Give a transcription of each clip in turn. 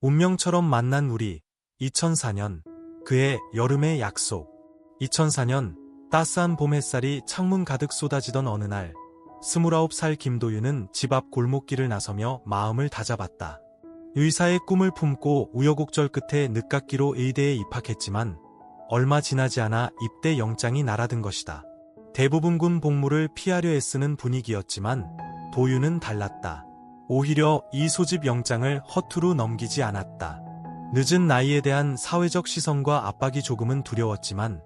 운명처럼 만난 우리. 2004년. 그의 여름의 약속. 2004년 따스한 봄 햇살이 창문 가득 쏟아지던 어느 날, 29살 김도윤은 집 앞 골목길을 나서며 마음을 다잡았다. 의사의 꿈을 품고 우여곡절 끝에 늦깎이로 의대에 입학했지만 얼마 지나지 않아 입대 영장이 날아든 것이다. 대부분 군 복무를 피하려 애쓰는 분위기였지만 도윤은 달랐다. 오히려 이 소집 영장을 허투루 넘기지 않았다. 늦은 나이에 대한 사회적 시선과 압박이 조금은 두려웠지만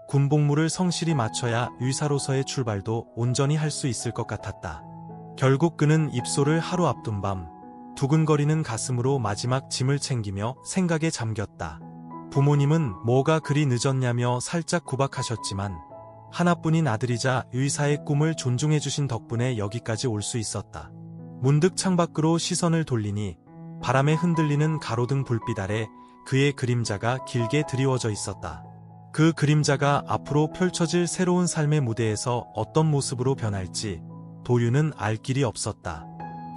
군 복무를 성실히 마쳐야 의사로서의 출발도 온전히 할 수 있을 것 같았다. 결국 그는 입소를 하루 앞둔 밤, 두근거리는 가슴으로 마지막 짐을 챙기며 생각에 잠겼다. 부모님은 뭐가 그리 늦었냐며 살짝 구박하셨지만 하나뿐인 아들이자 의사의 꿈을 존중해주신 덕분에 여기까지 올 수 있었다. 문득 창밖으로 시선을 돌리니 바람에 흔들리는 가로등 불빛 아래 그의 그림자가 길게 드리워져 있었다. 그 그림자가 앞으로 펼쳐질 새로운 삶의 무대에서 어떤 모습으로 변할지 도윤은 알 길이 없었다.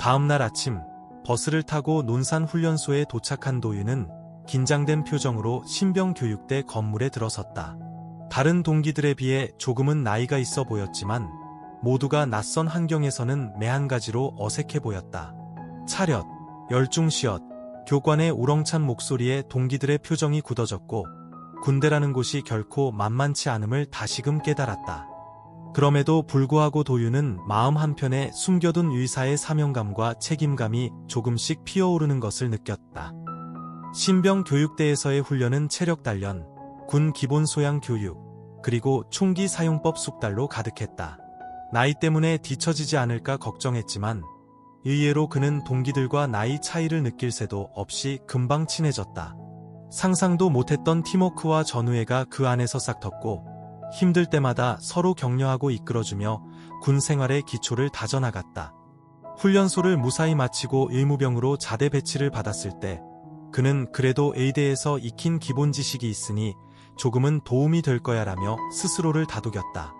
다음날 아침, 버스를 타고 논산 훈련소에 도착한 도윤은 긴장된 표정으로 신병교육대 건물에 들어섰다. 다른 동기들에 비해 조금은 나이가 있어 보였지만 모두가 낯선 환경에서는 매한가지로 어색해 보였다. 차렷, 열중시엇, 교관의 우렁찬 목소리에 동기들의 표정이 굳어졌고 군대라는 곳이 결코 만만치 않음을 다시금 깨달았다. 그럼에도 불구하고 도윤은 마음 한편에 숨겨둔 의사의 사명감과 책임감이 조금씩 피어오르는 것을 느꼈다. 신병교육대에서의 훈련은 체력 단련, 군 기본 소양 교육, 그리고 총기 사용법 숙달로 가득했다. 나이 때문에 뒤처지지 않을까 걱정했지만 의외로 그는 동기들과 나이 차이를 느낄 새도 없이 금방 친해졌다. 상상도 못했던 팀워크와 전우애가 그 안에서 싹텄고 힘들 때마다 서로 격려하고 이끌어주며 군 생활의 기초를 다져나갔다. 훈련소를 무사히 마치고 의무병으로 자대 배치를 받았을 때 그는 그래도 의대에서 익힌 기본 지식이 있으니 조금은 도움이 될 거야라며 스스로를 다독였다.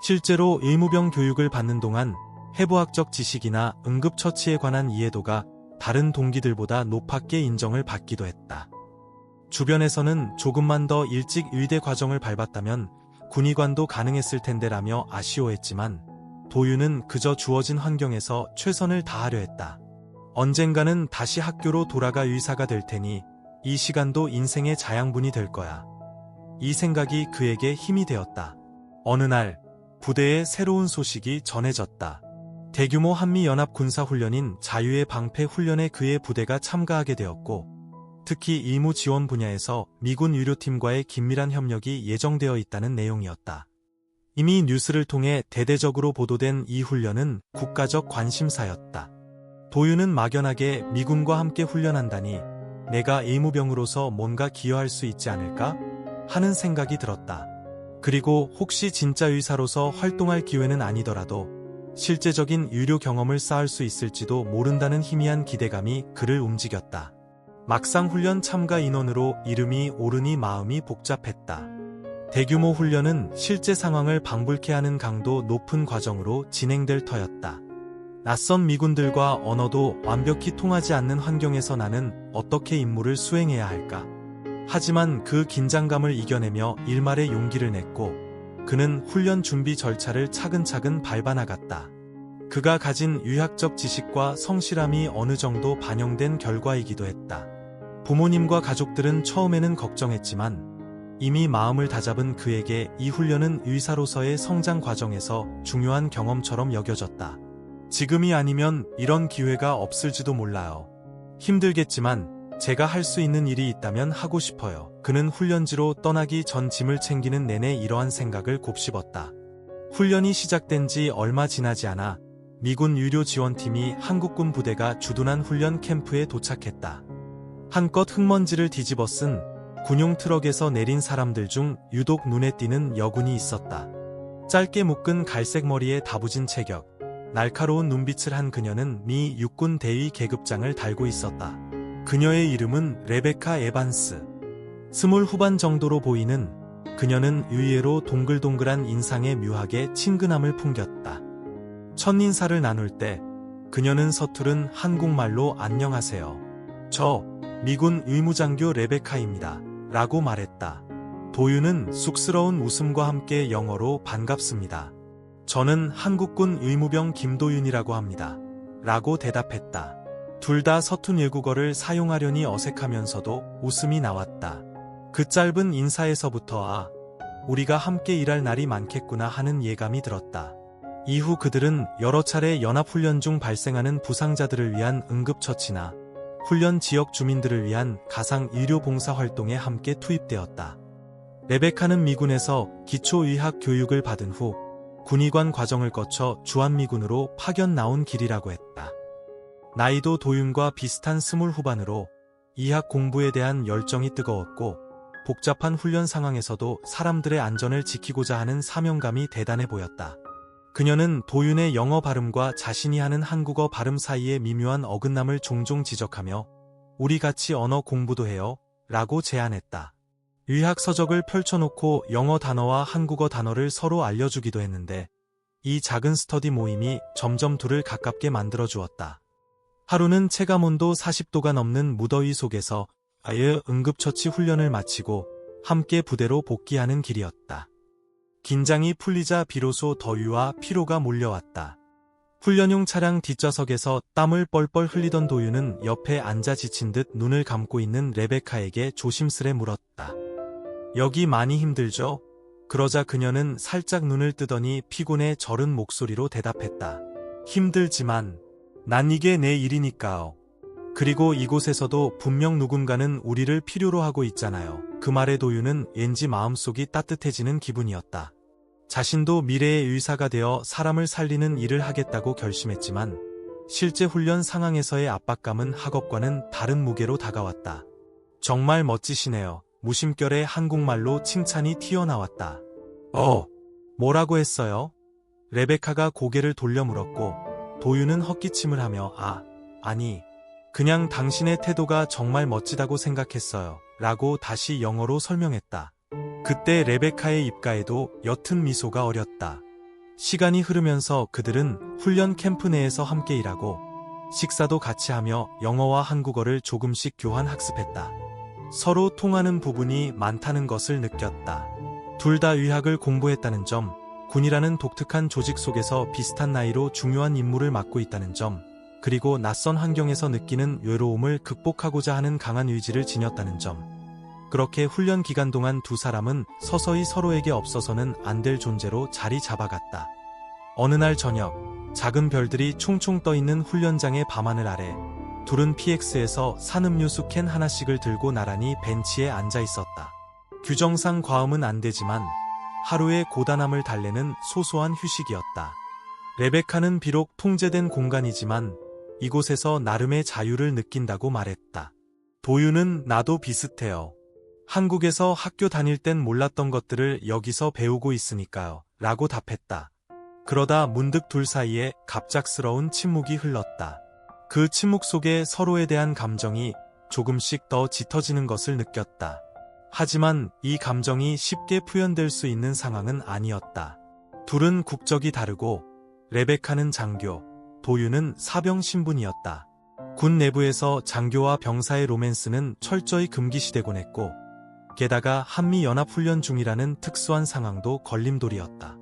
실제로 의무병 교육을 받는 동안 해부학적 지식이나 응급처치에 관한 이해도가 다른 동기들보다 높았게 인정을 받기도 했다. 주변에서는 조금만 더 일찍 의대 과정을 밟았다면 군의관도 가능했을 텐데라며 아쉬워했지만 도윤은 그저 주어진 환경에서 최선을 다하려 했다. 언젠가는 다시 학교로 돌아가 의사가 될 테니 이 시간도 인생의 자양분이 될 거야. 이 생각이 그에게 힘이 되었다. 어느 날 부대에 새로운 소식이 전해졌다. 대규모 한미연합 군사훈련인 자유의 방패 훈련에 그의 부대가 참가하게 되었고 특히 의무 지원 분야에서 미군 의료팀과의 긴밀한 협력이 예정되어 있다는 내용이었다. 이미 뉴스를 통해 대대적으로 보도된 이 훈련은 국가적 관심사였다. 도윤은 막연하게 미군과 함께 훈련한다니 내가 의무병으로서 뭔가 기여할 수 있지 않을까 하는 생각이 들었다. 그리고 혹시 진짜 의사로서 활동할 기회는 아니더라도 실제적인 의료 경험을 쌓을 수 있을지도 모른다는 희미한 기대감이 그를 움직였다. 막상 훈련 참가 인원으로 이름이 오르니 마음이 복잡했다. 대규모 훈련은 실제 상황을 방불케 하는 강도 높은 과정으로 진행될 터였다. 낯선 미군들과 언어도 완벽히 통하지 않는 환경에서 나는 어떻게 임무를 수행해야 할까? 하지만 그 긴장감을 이겨내며 일말의 용기를 냈고 그는 훈련 준비 절차를 차근차근 밟아나갔다. 그가 가진 의학적 지식과 성실함이 어느 정도 반영된 결과이기도 했다. 부모님과 가족들은 처음에는 걱정했지만 이미 마음을 다잡은 그에게 이 훈련은 의사로서의 성장 과정에서 중요한 경험처럼 여겨졌다. 지금이 아니면 이런 기회가 없을지도 몰라요. 힘들겠지만 제가 할 수 있는 일이 있다면 하고 싶어요. 그는 훈련지로 떠나기 전 짐을 챙기는 내내 이러한 생각을 곱씹었다. 훈련이 시작된 지 얼마 지나지 않아 미군 의료지원팀이 한국군 부대가 주둔한 훈련 캠프에 도착했다. 한껏 흙먼지를 뒤집어 쓴 군용 트럭에서 내린 사람들 중 유독 눈에 띄는 여군이 있었다. 짧게 묶은 갈색 머리에 다부진 체격, 날카로운 눈빛을 한 그녀는 미 육군 대위 계급장을 달고 있었다. 그녀의 이름은 레베카 에반스. 20 후반 정도로 보이는 그녀는 의외로 동글동글한 인상에 묘하게 친근함을 풍겼다. 첫인사를 나눌 때 그녀는 서투른 한국말로 안녕하세요. 저 미군 의무장교 레베카입니다. 라고 말했다. 도윤은 쑥스러운 웃음과 함께 영어로 반갑습니다. 저는 한국군 의무병 김도윤이라고 합니다. 라고 대답했다. 둘 다 서툰 외국어를 사용하려니 어색하면서도 웃음이 나왔다. 그 짧은 인사에서부터 우리가 함께 일할 날이 많겠구나 하는 예감이 들었다. 이후 그들은 여러 차례 연합훈련 중 발생하는 부상자들을 위한 응급처치나 훈련 지역 주민들을 위한 가상의료봉사 활동에 함께 투입되었다. 레베카는 미군에서 기초의학 교육을 받은 후 군의관 과정을 거쳐 주한미군으로 파견 나온 길이라고 했다. 나이도 도윤과 비슷한 20 후반으로 의학 공부에 대한 열정이 뜨거웠고 복잡한 훈련 상황에서도 사람들의 안전을 지키고자 하는 사명감이 대단해 보였다. 그녀는 도윤의 영어 발음과 자신이 하는 한국어 발음 사이의 미묘한 어긋남을 종종 지적하며 우리 같이 언어 공부도 해요 라고 제안했다. 의학 서적을 펼쳐놓고 영어 단어와 한국어 단어를 서로 알려주기도 했는데 이 작은 스터디 모임이 점점 둘을 가깝게 만들어 주었다. 하루는 체감온도 40도가 넘는 무더위 속에서 아예 응급처치 훈련을 마치고 함께 부대로 복귀하는 길이었다. 긴장이 풀리자 비로소 더위와 피로가 몰려왔다. 훈련용 차량 뒷좌석에서 땀을 뻘뻘 흘리던 도윤은 옆에 앉아 지친 듯 눈을 감고 있는 레베카에게 조심스레 물었다. 여기 많이 힘들죠? 그러자 그녀는 살짝 눈을 뜨더니 피곤에 절은 목소리로 대답했다. 힘들지만 난 이게 내 일이니까요. 그리고 이곳에서도 분명 누군가는 우리를 필요로 하고 있잖아요. 그 말에 도윤은 왠지 마음속이 따뜻해지는 기분이었다. 자신도 미래의 의사가 되어 사람을 살리는 일을 하겠다고 결심했지만 실제 훈련 상황에서의 압박감은 학업과는 다른 무게로 다가왔다. 정말 멋지시네요. 무심결에 한국말로 칭찬이 튀어나왔다. 뭐라고 했어요? 레베카가 고개를 돌려 물었고 도윤은 헛기침을 하며 아니 그냥 당신의 태도가 정말 멋지다고 생각했어요. 라고 다시 영어로 설명했다. 그때 레베카의 입가에도 옅은 미소가 어렸다. 시간이 흐르면서 그들은 훈련 캠프 내에서 함께 일하고 식사도 같이 하며 영어와 한국어를 조금씩 교환 학습했다. 서로 통하는 부분이 많다는 것을 느꼈다. 둘 다 의학을 공부했다는 점, 군이라는 독특한 조직 속에서 비슷한 나이로 중요한 임무를 맡고 있다는 점, 그리고 낯선 환경에서 느끼는 외로움을 극복하고자 하는 강한 의지를 지녔다는 점. 그렇게 훈련 기간 동안 두 사람은 서서히 서로에게 없어서는 안 될 존재로 자리 잡아갔다. 어느 날 저녁, 작은 별들이 총총 떠있는 훈련장의 밤하늘 아래 둘은 PX에서 산음료수 캔 하나씩을 들고 나란히 벤치에 앉아 있었다. 규정상 과음은 안 되지만 하루의 고단함을 달래는 소소한 휴식이었다. 레베카는 비록 통제된 공간이지만 이곳에서 나름의 자유를 느낀다고 말했다. 도윤은 나도 비슷해요. 한국에서 학교 다닐 땐 몰랐던 것들을 여기서 배우고 있으니까요. 라고 답했다. 그러다 문득 둘 사이에 갑작스러운 침묵이 흘렀다. 그 침묵 속에 서로에 대한 감정이 조금씩 더 짙어지는 것을 느꼈다. 하지만 이 감정이 쉽게 표현될 수 있는 상황은 아니었다. 둘은 국적이 다르고 레베카는 장교, 도윤은 사병 신분이었다. 군 내부에서 장교와 병사의 로맨스는 철저히 금기시되곤 했고 게다가 한미연합훈련 중이라는 특수한 상황도 걸림돌이었다.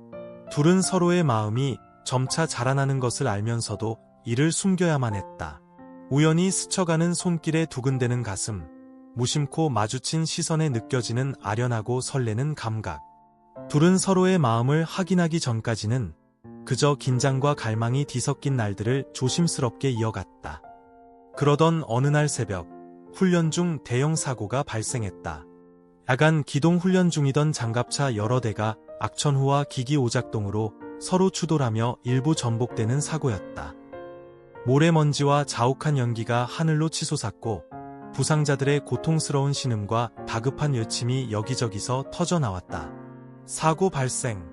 둘은 서로의 마음이 점차 자라나는 것을 알면서도 이를 숨겨야만 했다. 우연히 스쳐가는 손길에 두근대는 가슴, 무심코 마주친 시선에 느껴지는 아련하고 설레는 감각. 둘은 서로의 마음을 확인하기 전까지는 그저 긴장과 갈망이 뒤섞인 날들을 조심스럽게 이어갔다. 그러던 어느 날 새벽, 훈련 중 대형 사고가 발생했다. 야간 기동 훈련 중이던 장갑차 여러 대가 악천후와 기기오작동으로 서로 추돌하며 일부 전복되는 사고였다. 모래먼지와 자욱한 연기가 하늘로 치솟았고 부상자들의 고통스러운 신음과 다급한 외침이 여기저기서 터져나왔다. 사고 발생.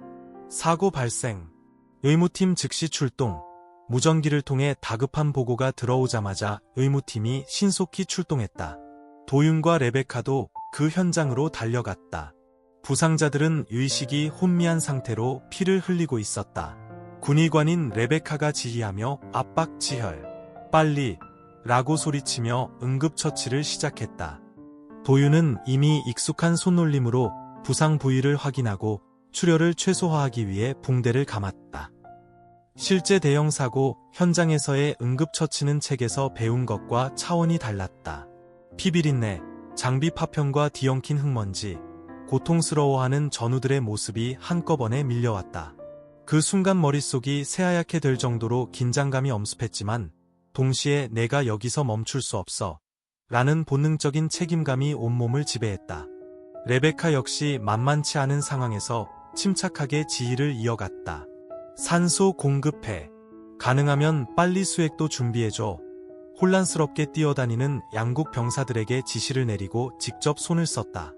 의무팀 즉시 출동. 무전기를 통해 다급한 보고가 들어오자마자 의무팀이 신속히 출동했다. 도윤과 레베카도 그 현장으로 달려갔다. 부상자들은 의식이 혼미한 상태로 피를 흘리고 있었다. 군의관인 레베카가 지휘하며 압박 지혈. 빨리 라고 소리치며 응급처치를 시작했다. 도윤은 이미 익숙한 손놀림으로 부상 부위를 확인하고 출혈을 최소화하기 위해 붕대를 감았다. 실제 대형 사고 현장에서의 응급처치는 책에서 배운 것과 차원이 달랐다. 피비린내, 장비 파편과 뒤엉킨 흙먼지, 고통스러워하는 전우들의 모습이 한꺼번에 밀려왔다. 그 순간 머릿속이 새하얗게 될 정도로 긴장감이 엄습했지만 동시에 내가 여기서 멈출 수 없어 라는 본능적인 책임감이 온몸을 지배했다. 레베카 역시 만만치 않은 상황에서 침착하게 지휘를 이어갔다. 산소 공급해. 가능하면 빨리 수액도 준비해줘. 혼란스럽게 뛰어다니는 양국 병사들에게 지시를 내리고 직접 손을 썼다.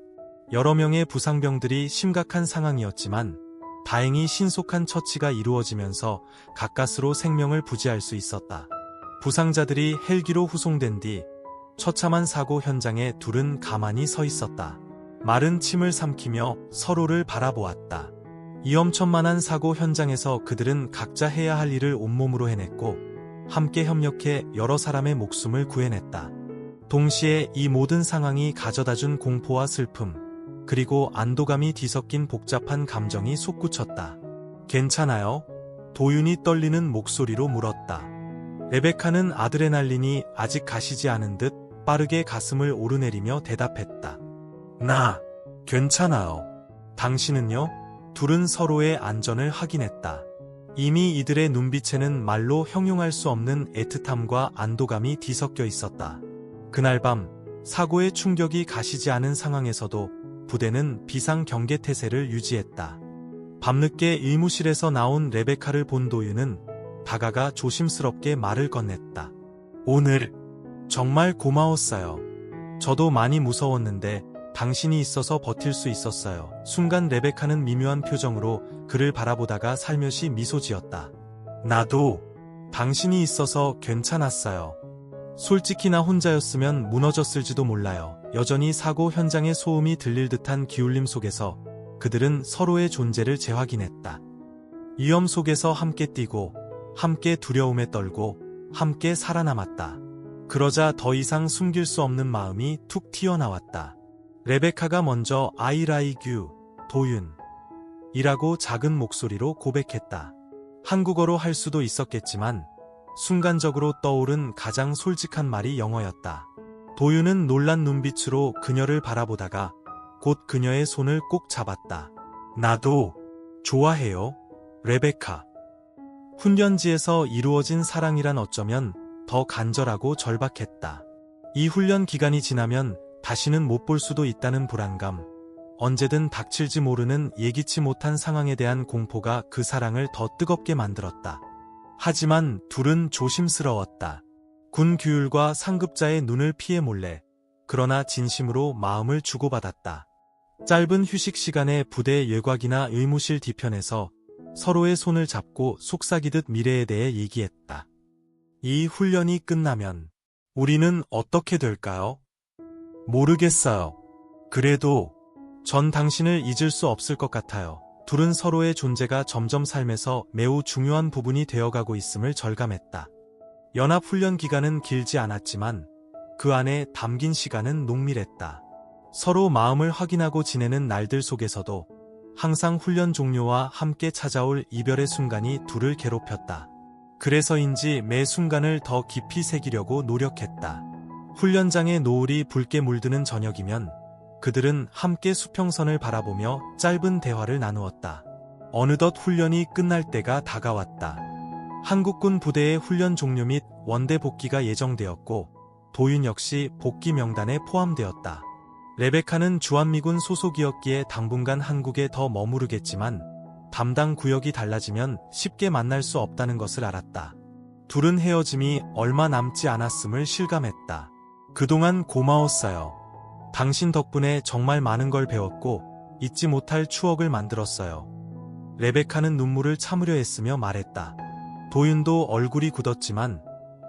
여러 명의 부상병들이 심각한 상황이었지만 다행히 신속한 처치가 이루어지면서 가까스로 생명을 부지할 수 있었다. 부상자들이 헬기로 후송된 뒤 처참한 사고 현장에 둘은 가만히 서 있었다. 마른 침을 삼키며 서로를 바라보았다. 위험천만한 사고 현장에서 그들은 각자 해야 할 일을 온몸으로 해냈고 함께 협력해 여러 사람의 목숨을 구해냈다. 동시에 이 모든 상황이 가져다준 공포와 슬픔, 그리고 안도감이 뒤섞인 복잡한 감정이 솟구쳤다. 괜찮아요? 도윤이 떨리는 목소리로 물었다. 레베카는 아드레날린이 아직 가시지 않은 듯 빠르게 가슴을 오르내리며 대답했다. 나 괜찮아요. 당신은요? 둘은 서로의 안전을 확인했다. 이미 이들의 눈빛에는 말로 형용할 수 없는 애틋함과 안도감이 뒤섞여 있었다. 그날 밤 사고의 충격이 가시지 않은 상황에서도 부대는 비상 경계 태세를 유지했다. 밤늦게 의무실에서 나온 레베카를 본 도윤은 다가가 조심스럽게 말을 건넸다. 오늘 정말 고마웠어요. 저도 많이 무서웠는데 당신이 있어서 버틸 수 있었어요. 순간 레베카는 미묘한 표정으로 그를 바라보다가 살며시 미소 지었다. 나도 당신이 있어서 괜찮았어요. 솔직히 나 혼자였으면 무너졌을지도 몰라요. 여전히 사고 현장의 소음이 들릴 듯한 기울림 속에서 그들은 서로의 존재를 재확인했다. 위험 속에서 함께 뛰고 함께 두려움에 떨고 함께 살아남았다. 그러자 더 이상 숨길 수 없는 마음이 툭 튀어나왔다. 레베카가 먼저 I like you, 도윤 이라고 작은 목소리로 고백했다. 한국어로 할 수도 있었겠지만 순간적으로 떠오른 가장 솔직한 말이 영어였다. 도윤은 놀란 눈빛으로 그녀를 바라보다가 곧 그녀의 손을 꼭 잡았다. 나도 좋아해요, 레베카. 훈련지에서 이루어진 사랑이란 어쩌면 더 간절하고 절박했다. 이 훈련 기간이 지나면 다시는 못 볼 수도 있다는 불안감, 언제든 닥칠지 모르는 예기치 못한 상황에 대한 공포가 그 사랑을 더 뜨겁게 만들었다. 하지만 둘은 조심스러웠다. 군 규율과 상급자의 눈을 피해 몰래, 그러나 진심으로 마음을 주고받았다. 짧은 휴식 시간에 부대 외곽이나 의무실 뒤편에서 서로의 손을 잡고 속삭이듯 미래에 대해 얘기했다. 이 훈련이 끝나면 우리는 어떻게 될까요? 모르겠어요. 그래도 전 당신을 잊을 수 없을 것 같아요. 둘은 서로의 존재가 점점 삶에서 매우 중요한 부분이 되어가고 있음을 절감했다. 연합훈련 기간은 길지 않았지만 그 안에 담긴 시간은 농밀했다. 서로 마음을 확인하고 지내는 날들 속에서도 항상 훈련 종료와 함께 찾아올 이별의 순간이 둘을 괴롭혔다. 그래서인지 매 순간을 더 깊이 새기려고 노력했다. 훈련장의 노을이 붉게 물드는 저녁이면 그들은 함께 수평선을 바라보며 짧은 대화를 나누었다. 어느덧 훈련이 끝날 때가 다가왔다. 한국군 부대의 훈련 종료 및 원대 복귀가 예정되었고 도윤 역시 복귀 명단에 포함되었다. 레베카는 주한미군 소속이었기에 당분간 한국에 더 머무르겠지만 담당 구역이 달라지면 쉽게 만날 수 없다는 것을 알았다. 둘은 헤어짐이 얼마 남지 않았음을 실감했다. 그동안 고마웠어요. 당신 덕분에 정말 많은 걸 배웠고 잊지 못할 추억을 만들었어요. 레베카는 눈물을 참으려 했으며 말했다. 도윤도 얼굴이 굳었지만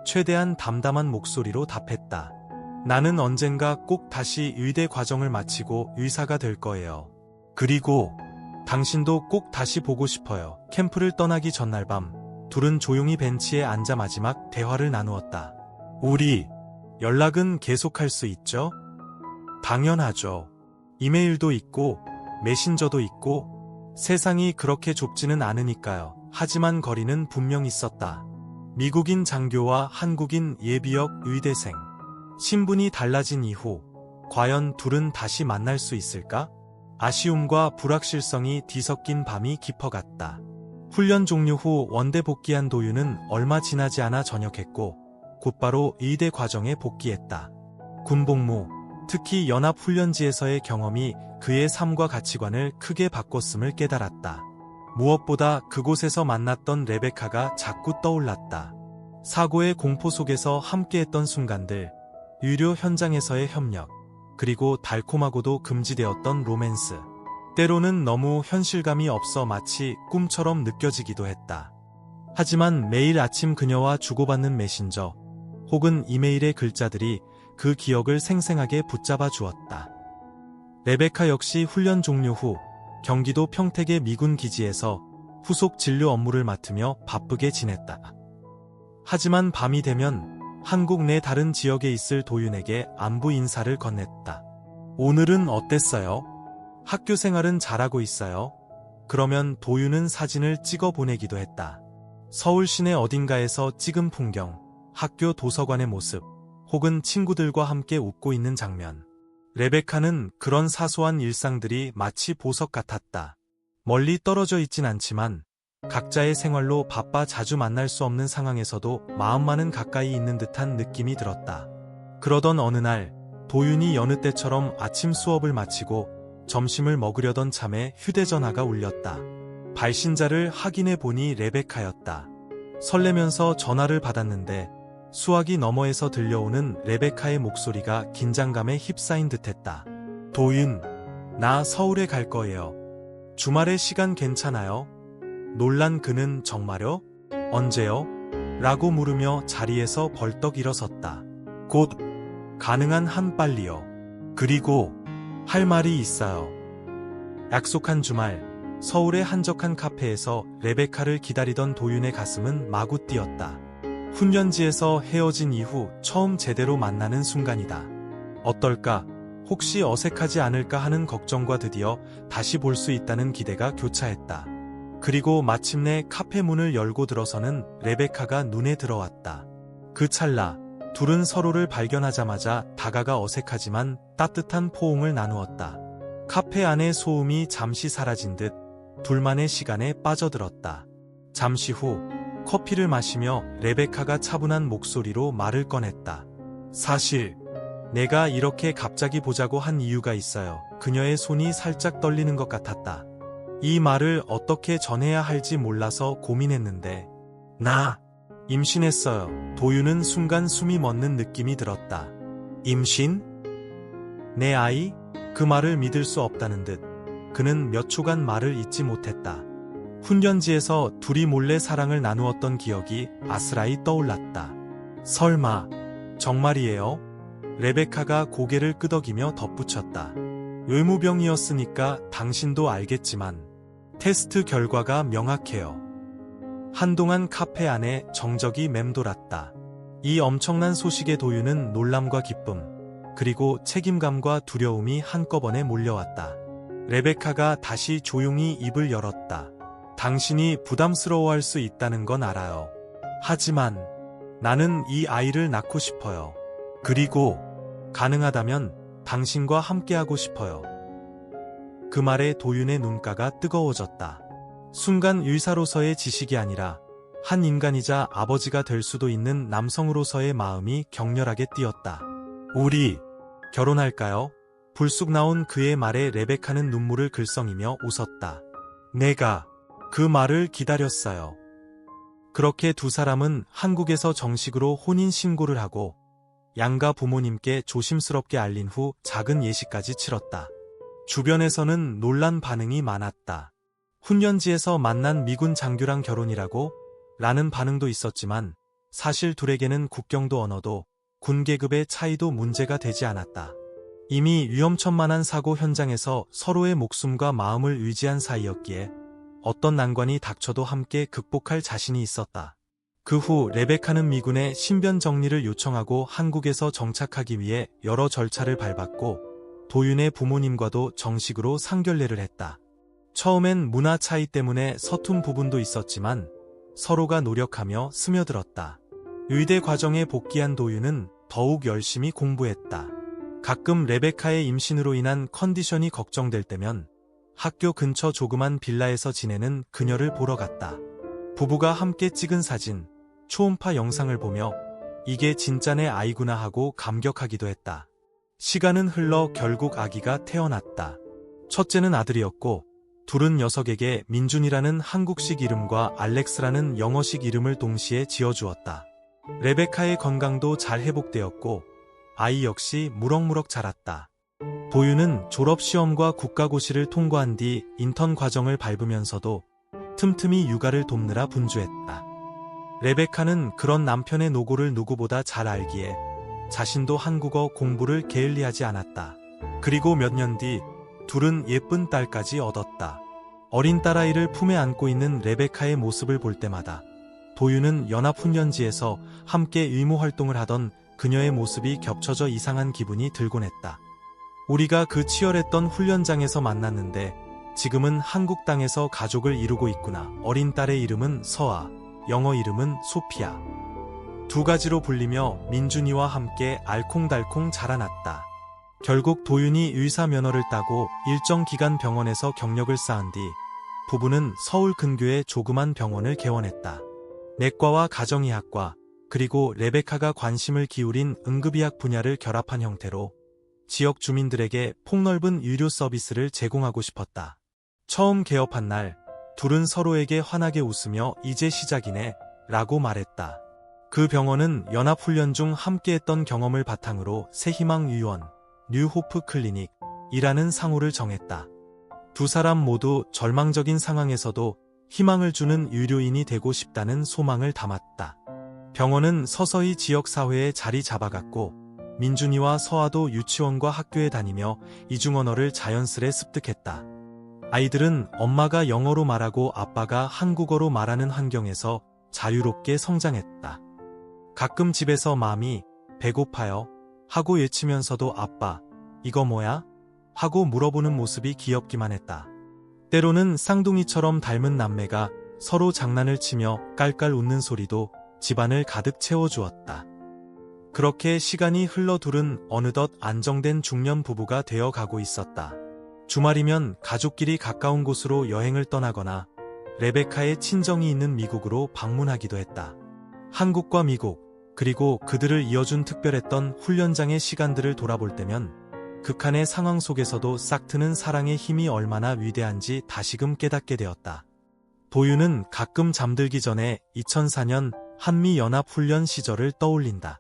최대한 담담한 목소리로 답했다. 나는 언젠가 꼭 다시 의대 과정을 마치고 의사가 될 거예요. 그리고 당신도 꼭 다시 보고 싶어요. 캠프를 떠나기 전날 밤 둘은 조용히 벤치에 앉아 마지막 대화를 나누었다. 우리 연락은 계속할 수 있죠? 당연하죠. 이메일도 있고 메신저도 있고 세상이 그렇게 좁지는 않으니까요. 하지만 거리는 분명 있었다. 미국인 장교와 한국인 예비역 의대생. 신분이 달라진 이후 과연 둘은 다시 만날 수 있을까? 아쉬움과 불확실성이 뒤섞인 밤이 깊어갔다. 훈련 종료 후 원대 복귀한 도윤은 얼마 지나지 않아 전역했고 곧바로 의대 과정에 복귀했다. 군복무, 특히 연합훈련지에서의 경험이 그의 삶과 가치관을 크게 바꿨음을 깨달았다. 무엇보다 그곳에서 만났던 레베카가 자꾸 떠올랐다. 사고의 공포 속에서 함께했던 순간들, 유료 현장에서의 협력, 그리고 달콤하고도 금지되었던 로맨스. 때로는 너무 현실감이 없어 마치 꿈처럼 느껴지기도 했다. 하지만 매일 아침 그녀와 주고받는 메신저, 혹은 이메일의 글자들이 그 기억을 생생하게 붙잡아 주었다. 레베카 역시 훈련 종료 후 경기도 평택의 미군 기지에서 후속 진료 업무를 맡으며 바쁘게 지냈다. 하지만 밤이 되면 한국 내 다른 지역에 있을 도윤에게 안부 인사를 건넸다. 오늘은 어땠어요? 학교 생활은 잘하고 있어요? 그러면 도윤은 사진을 찍어 보내기도 했다. 서울 시내 어딘가에서 찍은 풍경, 학교 도서관의 모습, 혹은 친구들과 함께 웃고 있는 장면. 레베카는 그런 사소한 일상들이 마치 보석 같았다. 멀리 떨어져 있진 않지만 각자의 생활로 바빠 자주 만날 수 없는 상황에서도 마음만은 가까이 있는 듯한 느낌이 들었다. 그러던 어느 날 도윤이 여느 때처럼 아침 수업을 마치고 점심을 먹으려던 참에 휴대전화가 울렸다. 발신자를 확인해 보니 레베카였다. 설레면서 전화를 받았는데 수화기 너머에서 들려오는 레베카의 목소리가 긴장감에 휩싸인 듯했다. 도윤, 나 서울에 갈 거예요. 주말에 시간 괜찮아요? 놀란 그는 정말요? 언제요? 라고 물으며 자리에서 벌떡 일어섰다. 곧, 가능한 한 빨리요. 그리고 할 말이 있어요. 약속한 주말, 서울의 한적한 카페에서 레베카를 기다리던 도윤의 가슴은 마구 뛰었다. 훈련지에서 헤어진 이후 처음 제대로 만나는 순간이다. 어떨까? 혹시 어색하지 않을까 하는 걱정과 드디어 다시 볼 수 있다는 기대가 교차했다. 그리고 마침내 카페 문을 열고 들어서는 레베카가 눈에 들어왔다. 그 찰나, 둘은 서로를 발견하자마자 다가가 어색하지만 따뜻한 포옹을 나누었다. 카페 안의 소음이 잠시 사라진 듯 둘만의 시간에 빠져들었다. 잠시 후 커피를 마시며 레베카가 차분한 목소리로 말을 꺼냈다. 사실 내가 이렇게 갑자기 보자고 한 이유가 있어요. 그녀의 손이 살짝 떨리는 것 같았다. 이 말을 어떻게 전해야 할지 몰라서 고민했는데 나 임신했어요. 도윤은 순간 숨이 멎는 느낌이 들었다. 임신? 내 아이? 그 말을 믿을 수 없다는 듯 그는 몇 초간 말을 잇지 못했다. 훈련지에서 둘이 몰래 사랑을 나누었던 기억이 아스라이 떠올랐다. 설마 정말이에요? 레베카가 고개를 끄덕이며 덧붙였다. 의무병이었으니까 당신도 알겠지만 테스트 결과가 명확해요. 한동안 카페 안에 정적이 맴돌았다. 이 엄청난 소식에 도윤은 놀람과 기쁨, 그리고 책임감과 두려움이 한꺼번에 몰려왔다. 레베카가 다시 조용히 입을 열었다. 당신이 부담스러워할 수 있다는 건 알아요. 하지만 나는 이 아이를 낳고 싶어요. 그리고 가능하다면 당신과 함께하고 싶어요. 그 말에 도윤의 눈가가 뜨거워졌다. 순간 의사로서의 지식이 아니라 한 인간이자 아버지가 될 수도 있는 남성으로서의 마음이 격렬하게 뛰었다. 우리 결혼할까요? 불쑥 나온 그의 말에 레베카는 눈물을 글썽이며 웃었다. 내가 그 말을 기다렸어요. 그렇게 두 사람은 한국에서 정식으로 혼인 신고를 하고 양가 부모님께 조심스럽게 알린 후 작은 예식까지 치렀다. 주변에서는 놀란 반응이 많았다. 훈련지에서 만난 미군 장교랑 결혼이라고? 라는 반응도 있었지만 사실 둘에게는 국경도 언어도 군 계급의 차이도 문제가 되지 않았다. 이미 위험천만한 사고 현장에서 서로의 목숨과 마음을 의지한 사이였기에 어떤 난관이 닥쳐도 함께 극복할 자신이 있었다. 그 후 레베카는 미군에 신변 정리를 요청하고 한국에서 정착하기 위해 여러 절차를 밟았고 도윤의 부모님과도 정식으로 상견례를 했다. 처음엔 문화 차이 때문에 서툰 부분도 있었지만 서로가 노력하며 스며들었다. 의대 과정에 복귀한 도윤은 더욱 열심히 공부했다. 가끔 레베카의 임신으로 인한 컨디션이 걱정될 때면 학교 근처 조그만 빌라에서 지내는 그녀를 보러 갔다. 부부가 함께 찍은 사진, 초음파 영상을 보며 이게 진짜 내 아이구나 하고 감격하기도 했다. 시간은 흘러 결국 아기가 태어났다. 첫째는 아들이었고 둘은 녀석에게 민준이라는 한국식 이름과 알렉스라는 영어식 이름을 동시에 지어주었다. 레베카의 건강도 잘 회복되었고 아이 역시 무럭무럭 자랐다. 도윤은 졸업시험과 국가고시를 통과한 뒤 인턴 과정을 밟으면서도 틈틈이 육아를 돕느라 분주했다. 레베카는 그런 남편의 노고를 누구보다 잘 알기에 자신도 한국어 공부를 게을리하지 않았다. 그리고 몇 년 뒤 둘은 예쁜 딸까지 얻었다. 어린 딸아이를 품에 안고 있는 레베카의 모습을 볼 때마다 도윤은 연합훈련지에서 함께 의무활동을 하던 그녀의 모습이 겹쳐져 이상한 기분이 들곤 했다. 우리가 그 치열했던 훈련장에서 만났는데 지금은 한국 땅에서 가족을 이루고 있구나. 어린 딸의 이름은 서아, 영어 이름은 소피아. 두 가지로 불리며 민준이와 함께 알콩달콩 자라났다. 결국 도윤이 의사 면허를 따고 일정 기간 병원에서 경력을 쌓은 뒤 부부는 서울 근교의 조그만 병원을 개원했다. 내과와 가정의학과 그리고 레베카가 관심을 기울인 응급의학 분야를 결합한 형태로 지역 주민들에게 폭넓은 의료 서비스를 제공하고 싶었다. 처음 개업한 날 둘은 서로에게 환하게 웃으며 이제 시작이네 라고 말했다. 그 병원은 연합훈련 중 함께했던 경험을 바탕으로 새희망의원, 뉴호프 클리닉이라는 상호를 정했다. 두 사람 모두 절망적인 상황에서도 희망을 주는 의료인이 되고 싶다는 소망을 담았다. 병원은 서서히 지역사회에 자리 잡아갔고 민준이와 서아도 유치원과 학교에 다니며 이중 언어를 자연스레 습득했다. 아이들은 엄마가 영어로 말하고 아빠가 한국어로 말하는 환경에서 자유롭게 성장했다. 가끔 집에서 맘이 배고파요 하고 외치면서도 아빠 이거 뭐야? 하고 물어보는 모습이 귀엽기만 했다. 때로는 쌍둥이처럼 닮은 남매가 서로 장난을 치며 깔깔 웃는 소리도 집안을 가득 채워주었다. 그렇게 시간이 흘러 둘은 어느덧 안정된 중년 부부가 되어 가고 있었다. 주말이면 가족끼리 가까운 곳으로 여행을 떠나거나 레베카의 친정이 있는 미국으로 방문하기도 했다. 한국과 미국, 그리고 그들을 이어준 특별했던 훈련장의 시간들을 돌아볼 때면 극한의 상황 속에서도 싹트는 사랑의 힘이 얼마나 위대한지 다시금 깨닫게 되었다. 도윤은 가끔 잠들기 전에 2004년 한미연합훈련 시절을 떠올린다.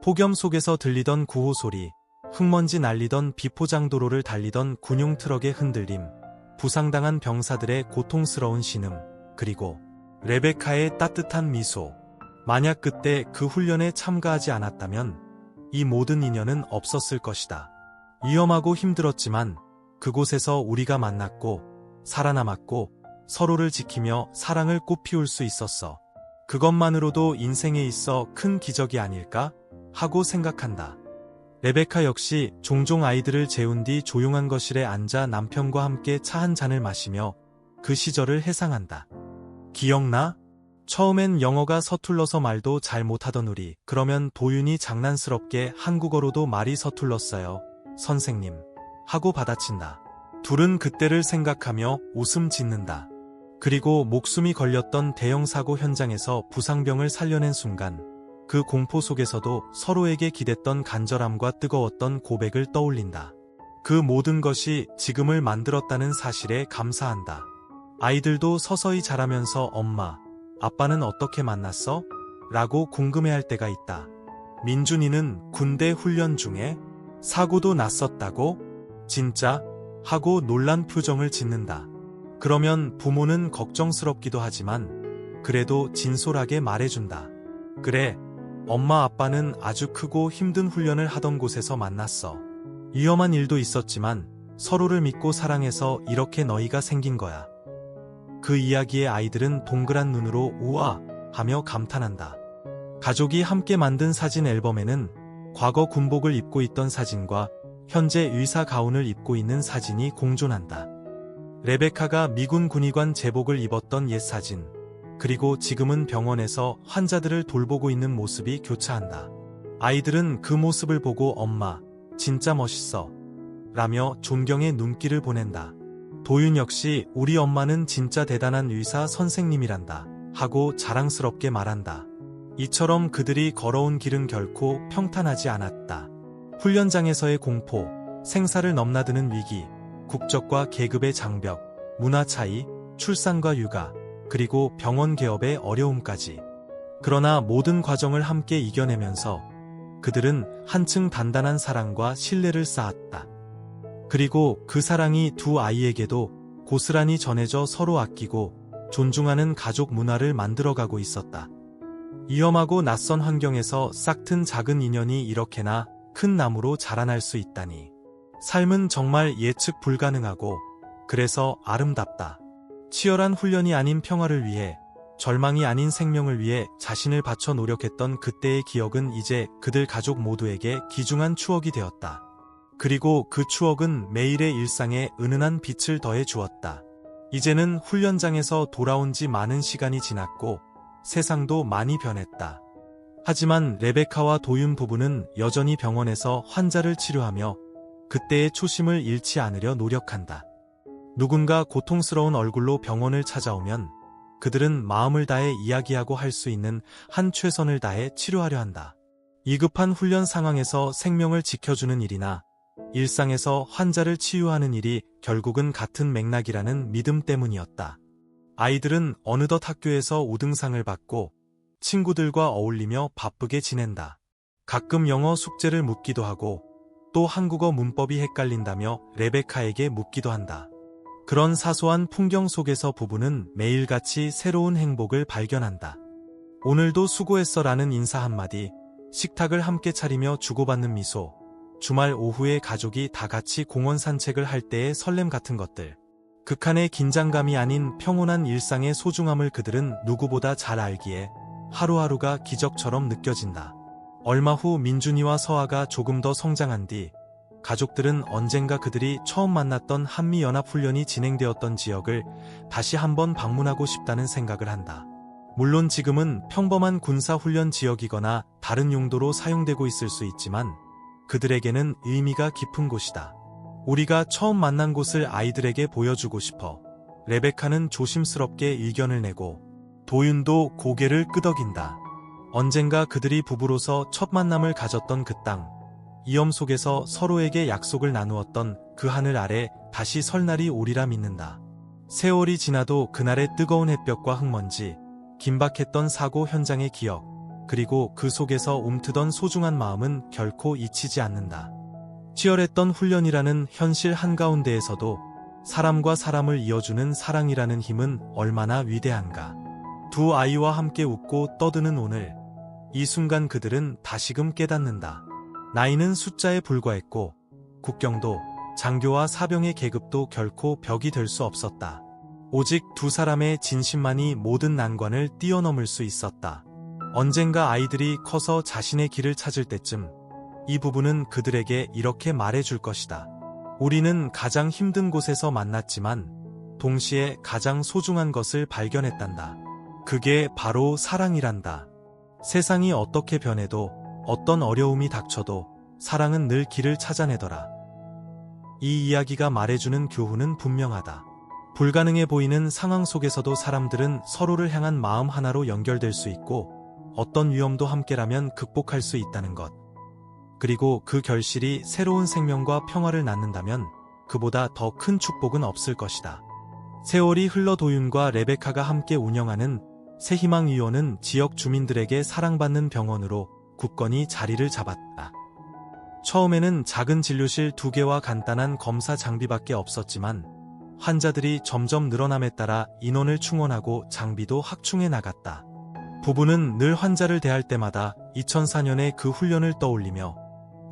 폭염 속에서 들리던 구호 소리, 흙먼지 날리던 비포장도로를 달리던 군용 트럭의 흔들림, 부상당한 병사들의 고통스러운 신음, 그리고 레베카의 따뜻한 미소. 만약 그때 그 훈련에 참가하지 않았다면 이 모든 인연은 없었을 것이다. 위험하고 힘들었지만 그곳에서 우리가 만났고 살아남았고 서로를 지키며 사랑을 꽃피울 수 있었어. 그것만으로도 인생에 있어 큰 기적이 아닐까 하고 생각한다. 레베카 역시 종종 아이들을 재운 뒤 조용한 거실에 앉아 남편과 함께 차 한 잔을 마시며 그 시절을 회상한다. 기억나? 처음엔 영어가 서툴러서 말도 잘 못하던 우리. 그러면 도윤이 장난스럽게 한국어로도 말이 서툴렀어요. 선생님. 하고 받아친다. 둘은 그때를 생각하며 웃음 짓는다. 그리고 목숨이 걸렸던 대형 사고 현장에서 부상병을 살려낸 순간 그 공포 속에서도 서로에게 기댔던 간절함과 뜨거웠던 고백을 떠올린다. 그 모든 것이 지금을 만들었다는 사실에 감사한다. 아이들도 서서히 자라면서 엄마, 아빠는 어떻게 만났어? 라고 궁금해할 때가 있다. 민준이는 군대 훈련 중에 사고도 났었다고? 진짜? 하고 놀란 표정을 짓는다. 그러면 부모는 걱정스럽기도 하지만 그래도 진솔하게 말해준다. 그래, 엄마 아빠는 아주 크고 힘든 훈련을 하던 곳에서 만났어. 위험한 일도 있었지만 서로를 믿고 사랑해서 이렇게 너희가 생긴 거야. 그 이야기에 아이들은 동그란 눈으로 우와 하며 감탄한다. 가족이 함께 만든 사진 앨범에는 과거 군복을 입고 있던 사진과 현재 의사 가운을 입고 있는 사진이 공존한다. 레베카가 미군 군의관 제복을 입었던 옛 사진, 그리고 지금은 병원에서 환자들을 돌보고 있는 모습이 교차한다. 아이들은 그 모습을 보고 엄마, 진짜 멋있어 라며 존경의 눈길을 보낸다. 도윤 역시 우리 엄마는 진짜 대단한 의사 선생님이란다 하고 자랑스럽게 말한다. 이처럼 그들이 걸어온 길은 결코 평탄하지 않았다. 훈련장에서의 공포, 생사를 넘나드는 위기, 국적과 계급의 장벽, 문화 차이, 출산과 육아, 그리고 병원 개업의 어려움까지. 그러나 모든 과정을 함께 이겨내면서 그들은 한층 단단한 사랑과 신뢰를 쌓았다. 그리고 그 사랑이 두 아이에게도 고스란히 전해져 서로 아끼고 존중하는 가족 문화를 만들어가고 있었다. 위험하고 낯선 환경에서 싹튼 작은 인연이 이렇게나 큰 나무로 자라날 수 있다니. 삶은 정말 예측 불가능하고 그래서 아름답다. 치열한 훈련이 아닌 평화를 위해, 절망이 아닌 생명을 위해 자신을 바쳐 노력했던 그때의 기억은 이제 그들 가족 모두에게 귀중한 추억이 되었다. 그리고 그 추억은 매일의 일상에 은은한 빛을 더해 주었다. 이제는 훈련장에서 돌아온 지 많은 시간이 지났고 세상도 많이 변했다. 하지만 레베카와 도윤 부부는 여전히 병원에서 환자를 치료하며 그때의 초심을 잃지 않으려 노력한다. 누군가 고통스러운 얼굴로 병원을 찾아오면 그들은 마음을 다해 이야기하고 할 수 있는 한 최선을 다해 치료하려 한다. 위급한 훈련 상황에서 생명을 지켜주는 일이나 일상에서 환자를 치유하는 일이 결국은 같은 맥락이라는 믿음 때문이었다. 아이들은 어느덧 학교에서 우등상을 받고 친구들과 어울리며 바쁘게 지낸다. 가끔 영어 숙제를 묻기도 하고 또 한국어 문법이 헷갈린다며 레베카에게 묻기도 한다. 그런 사소한 풍경 속에서 부부는 매일같이 새로운 행복을 발견한다. 오늘도 수고했어 라는 인사 한마디, 식탁을 함께 차리며 주고받는 미소, 주말 오후에 가족이 다 같이 공원 산책을 할 때의 설렘 같은 것들. 극한의 긴장감이 아닌 평온한 일상의 소중함을 그들은 누구보다 잘 알기에 하루하루가 기적처럼 느껴진다. 얼마 후 민준이와 서아가 조금 더 성장한 뒤 가족들은 언젠가 그들이 처음 만났던 한미연합훈련이 진행되었던 지역을 다시 한번 방문하고 싶다는 생각을 한다. 물론 지금은 평범한 군사훈련 지역이거나 다른 용도로 사용되고 있을 수 있지만 그들에게는 의미가 깊은 곳이다. 우리가 처음 만난 곳을 아이들에게 보여주고 싶어. 레베카는 조심스럽게 의견을 내고 도윤도 고개를 끄덕인다. 언젠가 그들이 부부로서 첫 만남을 가졌던 그 땅, 위험 속에서 서로에게 약속을 나누었던 그 하늘 아래 다시 설 날이 오리라 믿는다. 세월이 지나도 그날의 뜨거운 햇볕과 흙먼지, 긴박했던 사고 현장의 기억, 그리고 그 속에서 움트던 소중한 마음은 결코 잊히지 않는다. 치열했던 훈련이라는 현실 한가운데에서도 사람과 사람을 이어주는 사랑이라는 힘은 얼마나 위대한가. 두 아이와 함께 웃고 떠드는 오늘, 이 순간 그들은 다시금 깨닫는다. 나이는 숫자에 불과했고 국경도 장교와 사병의 계급도 결코 벽이 될 수 없었다. 오직 두 사람의 진심만이 모든 난관을 뛰어넘을 수 있었다. 언젠가 아이들이 커서 자신의 길을 찾을 때쯤 이 부부는 그들에게 이렇게 말해줄 것이다. 우리는 가장 힘든 곳에서 만났지만 동시에 가장 소중한 것을 발견했단다. 그게 바로 사랑이란다. 세상이 어떻게 변해도 어떤 어려움이 닥쳐도 사랑은 늘 길을 찾아내더라. 이 이야기가 말해주는 교훈은 분명하다. 불가능해 보이는 상황 속에서도 사람들은 서로를 향한 마음 하나로 연결될 수 있고 어떤 위험도 함께라면 극복할 수 있다는 것. 그리고 그 결실이 새로운 생명과 평화를 낳는다면 그보다 더 큰 축복은 없을 것이다. 세월이 흘러 도윤과 레베카가 함께 운영하는 새희망의원은 지역 주민들에게 사랑받는 병원으로 굳건히 자리를 잡았다. 처음에는 작은 진료실 2개와 간단한 검사 장비밖에 없었지만 환자들이 점점 늘어남에 따라 인원을 충원하고 장비도 확충해 나갔다. 부부는 늘 환자를 대할 때마다 2004년의 그 훈련을 떠올리며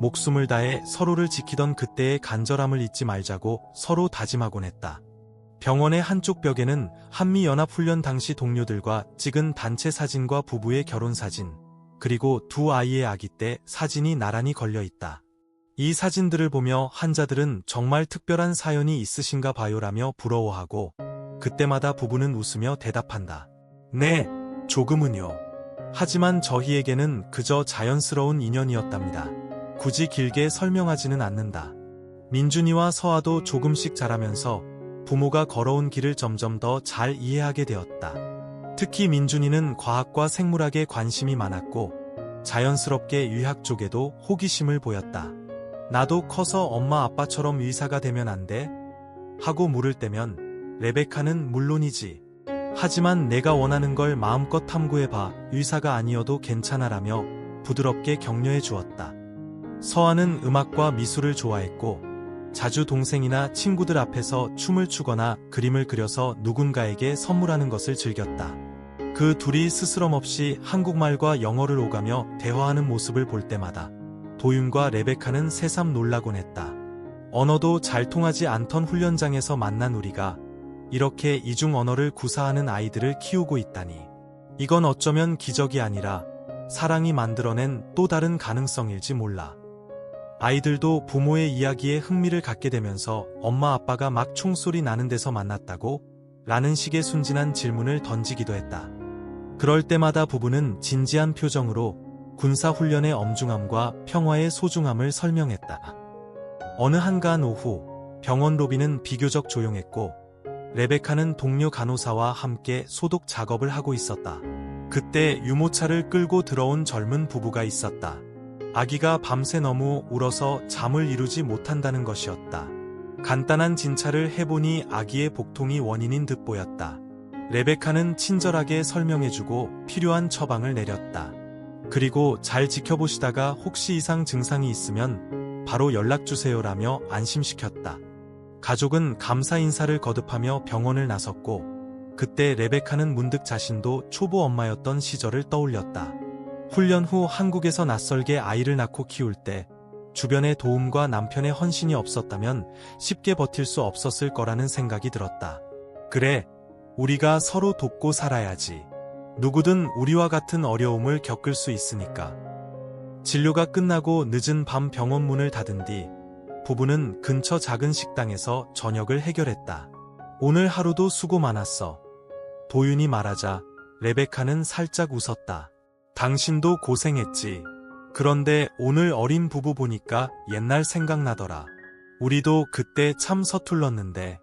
목숨을 다해 서로를 지키던 그때의 간절함을 잊지 말자고 서로 다짐하곤 했다. 병원의 한쪽 벽에는 한미연합훈련 당시 동료들과 찍은 단체 사진과 부부의 결혼 사진, 그리고 두 아이의 아기 때 사진이 나란히 걸려 있다. 이 사진들을 보며 환자들은 정말 특별한 사연이 있으신가 봐요라며 부러워하고, 그때마다 부부는 웃으며 대답한다. 네, 조금은요. 하지만 저희에게는 그저 자연스러운 인연이었답니다. 굳이 길게 설명하지는 않는다. 민준이와 서아도 조금씩 자라면서 부모가 걸어온 길을 점점 더 잘 이해하게 되었다. 특히 민준이는 과학과 생물학에 관심이 많았고 자연스럽게 의학 쪽에도 호기심을 보였다. 나도 커서 엄마 아빠처럼 의사가 되면 안 돼? 하고 물을 때면 레베카는 물론이지. 하지만 내가 원하는 걸 마음껏 탐구해봐. 의사가 아니어도 괜찮아라며 부드럽게 격려해 주었다. 서아는 음악과 미술을 좋아했고 자주 동생이나 친구들 앞에서 춤을 추거나 그림을 그려서 누군가에게 선물하는 것을 즐겼다. 그 둘이 스스럼없이 한국말과 영어를 오가며 대화하는 모습을 볼 때마다 도윤과 레베카는 새삼 놀라곤 했다. 언어도 잘 통하지 않던 훈련장에서 만난 우리가 이렇게 이중 언어를 구사하는 아이들을 키우고 있다니. 이건 어쩌면 기적이 아니라 사랑이 만들어낸 또 다른 가능성일지 몰라. 아이들도 부모의 이야기에 흥미를 갖게 되면서 엄마 아빠가 막 총소리 나는 데서 만났다고? 라는 식의 순진한 질문을 던지기도 했다. 그럴 때마다 부부는 진지한 표정으로 군사훈련의 엄중함과 평화의 소중함을 설명했다. 어느 한가한 오후, 병원 로비는 비교적 조용했고 레베카는 동료 간호사와 함께 소독 작업을 하고 있었다. 그때 유모차를 끌고 들어온 젊은 부부가 있었다. 아기가 밤새 너무 울어서 잠을 이루지 못한다는 것이었다. 간단한 진찰을 해보니 아기의 복통이 원인인 듯 보였다. 레베카는 친절하게 설명해주고 필요한 처방을 내렸다. 그리고 잘 지켜보시다가 혹시 이상 증상이 있으면 바로 연락주세요라며 안심시켰다. 가족은 감사 인사를 거듭하며 병원을 나섰고 그때 레베카는 문득 자신도 초보 엄마였던 시절을 떠올렸다. 훈련 후 한국에서 낯설게 아이를 낳고 키울 때 주변의 도움과 남편의 헌신이 없었다면 쉽게 버틸 수 없었을 거라는 생각이 들었다. 그래, 우리가 서로 돕고 살아야지. 누구든 우리와 같은 어려움을 겪을 수 있으니까. 진료가 끝나고 늦은 밤 병원 문을 닫은 뒤 부부는 근처 작은 식당에서 저녁을 해결했다. 오늘 하루도 수고 많았어. 도윤이 말하자 레베카는 살짝 웃었다. 당신도 고생했지. 그런데 오늘 어린 부부 보니까 옛날 생각나더라. 우리도 그때 참 서툴렀는데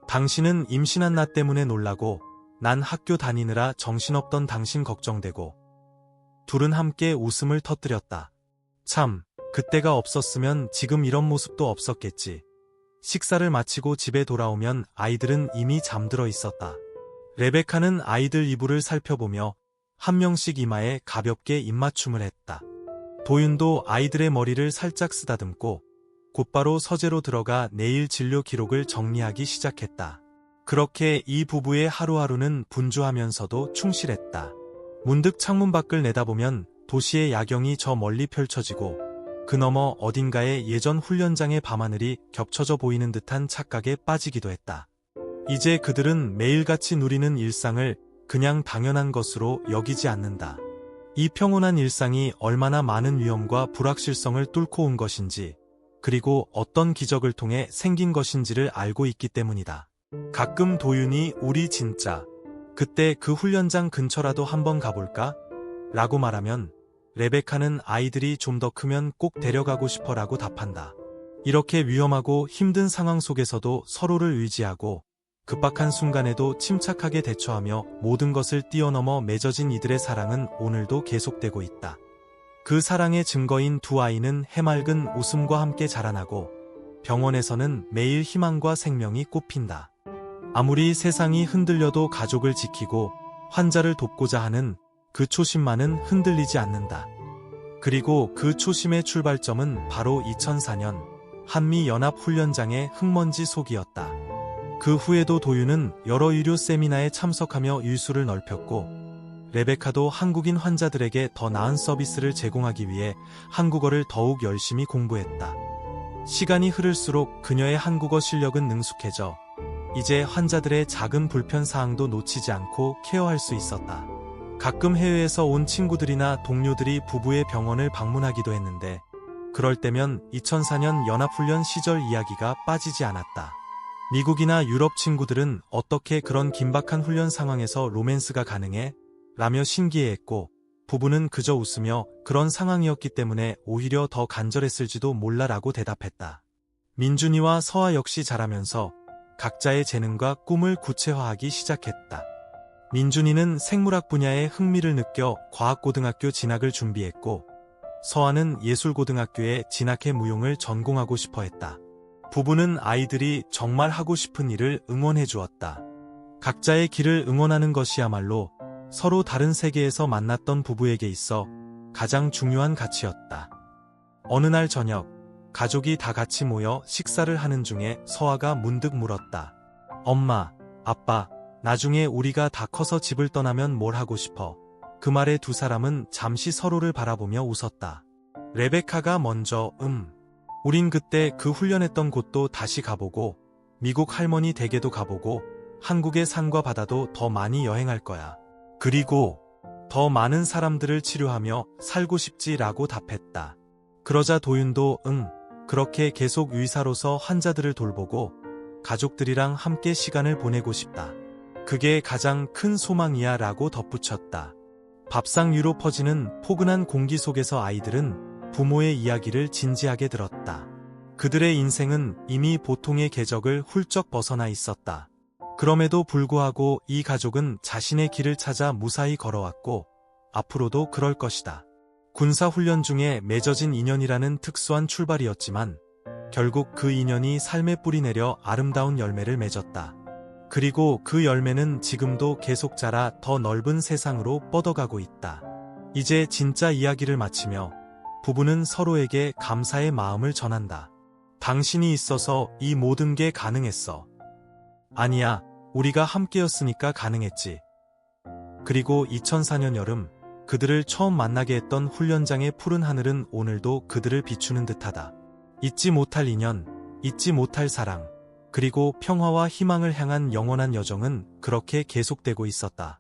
당신은 임신한 나 때문에 놀라고 난 학교 다니느라 정신없던 당신 걱정되고. 둘은 함께 웃음을 터뜨렸다. 참, 그때가 없었으면 지금 이런 모습도 없었겠지. 식사를 마치고 집에 돌아오면 아이들은 이미 잠들어 있었다. 레베카는 아이들 이불을 살펴보며 한 명씩 이마에 가볍게 입맞춤을 했다. 도윤도 아이들의 머리를 살짝 쓰다듬고 곧바로 서재로 들어가 내일 진료 기록을 정리하기 시작했다. 그렇게 이 부부의 하루하루는 분주하면서도 충실했다. 문득 창문 밖을 내다보면 도시의 야경이 저 멀리 펼쳐지고 그 너머 어딘가에 예전 훈련장의 밤하늘이 겹쳐져 보이는 듯한 착각에 빠지기도 했다. 이제 그들은 매일같이 누리는 일상을 그냥 당연한 것으로 여기지 않는다. 이 평온한 일상이 얼마나 많은 위험과 불확실성을 뚫고 온 것인지, 그리고 어떤 기적을 통해 생긴 것인지를 알고 있기 때문이다. 가끔 도윤이 우리 진짜 그때 그 훈련장 근처라도 한번 가볼까? 라고 말하면 레베카는 아이들이 좀 더 크면 꼭 데려가고 싶어라고 답한다. 이렇게 위험하고 힘든 상황 속에서도 서로를 의지하고 급박한 순간에도 침착하게 대처하며 모든 것을 뛰어넘어 맺어진 이들의 사랑은 오늘도 계속되고 있다. 그 사랑의 증거인 두 아이는 해맑은 웃음과 함께 자라나고 병원에서는 매일 희망과 생명이 꽃핀다. 아무리 세상이 흔들려도 가족을 지키고 환자를 돕고자 하는 그 초심만은 흔들리지 않는다. 그리고 그 초심의 출발점은 바로 2004년 한미연합훈련장의 흙먼지 속이었다. 그 후에도 도윤은 여러 의료 세미나에 참석하며 유수를 넓혔고 레베카도 한국인 환자들에게 더 나은 서비스를 제공하기 위해 한국어를 더욱 열심히 공부했다. 시간이 흐를수록 그녀의 한국어 실력은 능숙해져 이제 환자들의 작은 불편사항도 놓치지 않고 케어할 수 있었다. 가끔 해외에서 온 친구들이나 동료들이 부부의 병원을 방문하기도 했는데 그럴 때면 2004년 연합훈련 시절 이야기가 빠지지 않았다. 미국이나 유럽 친구들은 어떻게 그런 긴박한 훈련 상황에서 로맨스가 가능해? 라며 신기해했고 부부는 그저 웃으며 그런 상황이었기 때문에 오히려 더 간절했을지도 몰라라고 대답했다. 민준이와 서아 역시 자라면서 각자의 재능과 꿈을 구체화하기 시작했다. 민준이는 생물학 분야에 흥미를 느껴 과학고등학교 진학을 준비했고 서아는 예술고등학교에 진학해 무용을 전공하고 싶어 했다. 부부는 아이들이 정말 하고 싶은 일을 응원해 주었다. 각자의 길을 응원하는 것이야말로 서로 다른 세계에서 만났던 부부에게 있어 가장 중요한 가치였다. 어느 날 저녁, 가족이 다 같이 모여 식사를 하는 중에 서아가 문득 물었다. 엄마, 아빠, 나중에 우리가 다 커서 집을 떠나면 뭘 하고 싶어? 그 말에 두 사람은 잠시 서로를 바라보며 웃었다. 레베카가 먼저 우린 그때 그 훈련했던 곳도 다시 가보고 미국 할머니 댁에도 가보고 한국의 산과 바다도 더 많이 여행할 거야. 그리고 더 많은 사람들을 치료하며 살고 싶지라고 답했다. 그러자 도윤도 그렇게 계속 의사로서 환자들을 돌보고 가족들이랑 함께 시간을 보내고 싶다. 그게 가장 큰 소망이야 라고 덧붙였다. 밥상 위로 퍼지는 포근한 공기 속에서 아이들은 부모의 이야기를 진지하게 들었다. 그들의 인생은 이미 보통의 궤적을 훌쩍 벗어나 있었다. 그럼에도 불구하고 이 가족은 자신의 길을 찾아 무사히 걸어왔고 앞으로도 그럴 것이다. 군사훈련 중에 맺어진 인연이라는 특수한 출발이었지만 결국 그 인연이 삶에 뿌리 내려 아름다운 열매를 맺었다. 그리고 그 열매는 지금도 계속 자라 더 넓은 세상으로 뻗어가고 있다. 이제 진짜 이야기를 마치며 부부는 서로에게 감사의 마음을 전한다. 당신이 있어서 이 모든 게 가능했어. 아니야, 우리가 함께였으니까 가능했지. 그리고 2004년 여름, 그들을 처음 만나게 했던 훈련장의 푸른 하늘은 오늘도 그들을 비추는 듯하다. 잊지 못할 인연, 잊지 못할 사랑, 그리고 평화와 희망을 향한 영원한 여정은 그렇게 계속되고 있었다.